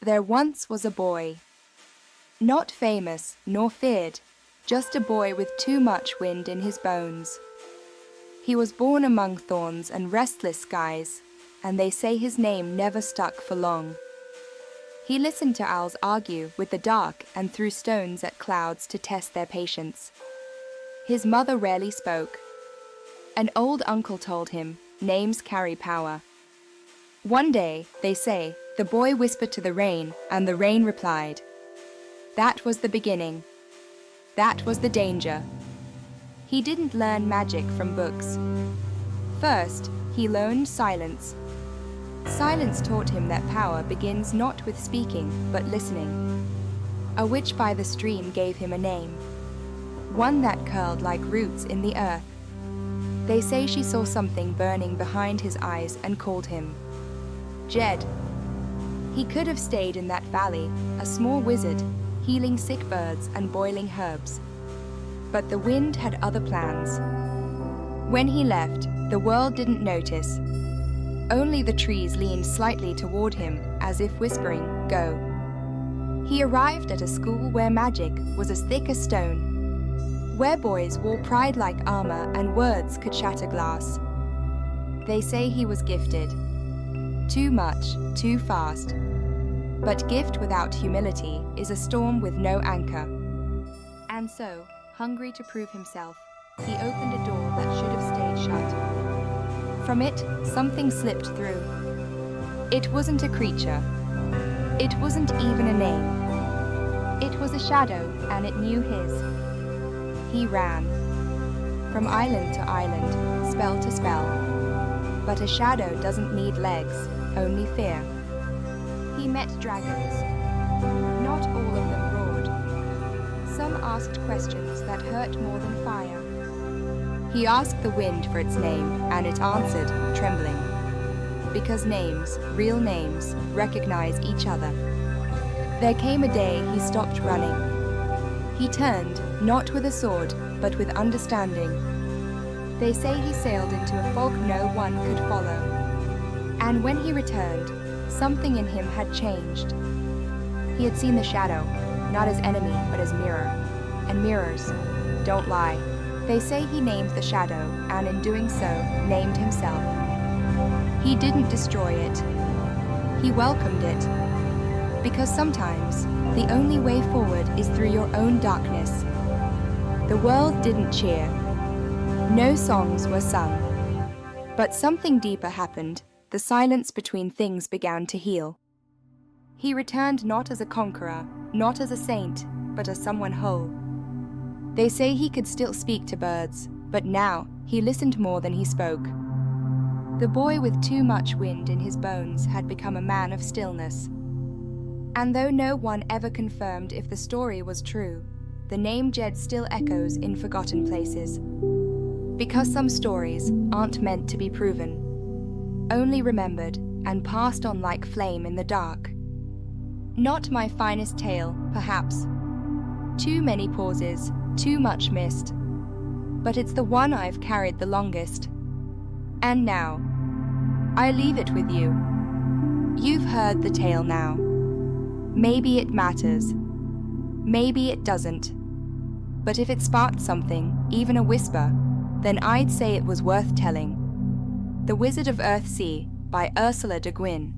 There once was a boy, not famous nor feared, just a boy with too much wind in his bones. He was born among thorns and restless skies, and they say his name never stuck for long. He listened to owls argue with the dark and threw stones at clouds to test their patience. His mother rarely spoke. An old uncle told him, names carry power. One day, they say, the boy whispered to the rain, and the rain replied. That was the beginning. That was the danger. He didn't learn magic from books. First, he learned silence. Silence taught him that power begins not with speaking, but listening. A witch by the stream gave him a name, one that curled like roots in the earth. They say she saw something burning behind his eyes and called him Jed. He could have stayed in that valley, a small wizard, healing sick birds and boiling herbs. But the wind had other plans. When he left, the world didn't notice. Only the trees leaned slightly toward him, as if whispering, "Go." He arrived at a school where magic was as thick as stone, where boys wore pride like armor and words could shatter glass. They say he was gifted. Too much, too fast. But gift without humility is a storm with no anchor. And so, hungry to prove himself, he opened a door that should have stayed shut. From it, something slipped through. It wasn't a creature. It wasn't even a name. It was a shadow, and it knew his. He ran. From island to island, spell to spell. But a shadow doesn't need legs, only fear. He met dragons. Not all of them roared. Some asked questions that hurt more than fire. He asked the wind for its name, and it answered, trembling. Because names, real names, recognize each other. There came a day he stopped running. He turned, not with a sword, but with understanding. They say he sailed into a fog no one could follow. And when he returned, something in him had changed. He had seen the shadow, not as enemy, but as mirror. And mirrors don't lie. They say he named the shadow, and in doing so, named himself. He didn't destroy it. He welcomed it. Because sometimes, the only way forward is through your own darkness. The world didn't cheer. No songs were sung. But something deeper happened. The silence between things began to heal. He returned not as a conqueror, not as a saint, but as someone whole. They say he could still speak to birds, but now he listened more than he spoke. The boy with too much wind in his bones had become a man of stillness. And though no one ever confirmed if the story was true, the name Jed still echoes in forgotten places. Because some stories aren't meant to be proven, only remembered and passed on like flame in the dark. Not my finest tale, perhaps. Too many pauses, too much missed. But it's the one I've carried the longest. And now, I leave it with you. You've heard the tale now. Maybe it matters. Maybe it doesn't. But if it sparked something, even a whisper, then I'd say it was worth telling. The Wizard of Earthsea by Ursula Guin.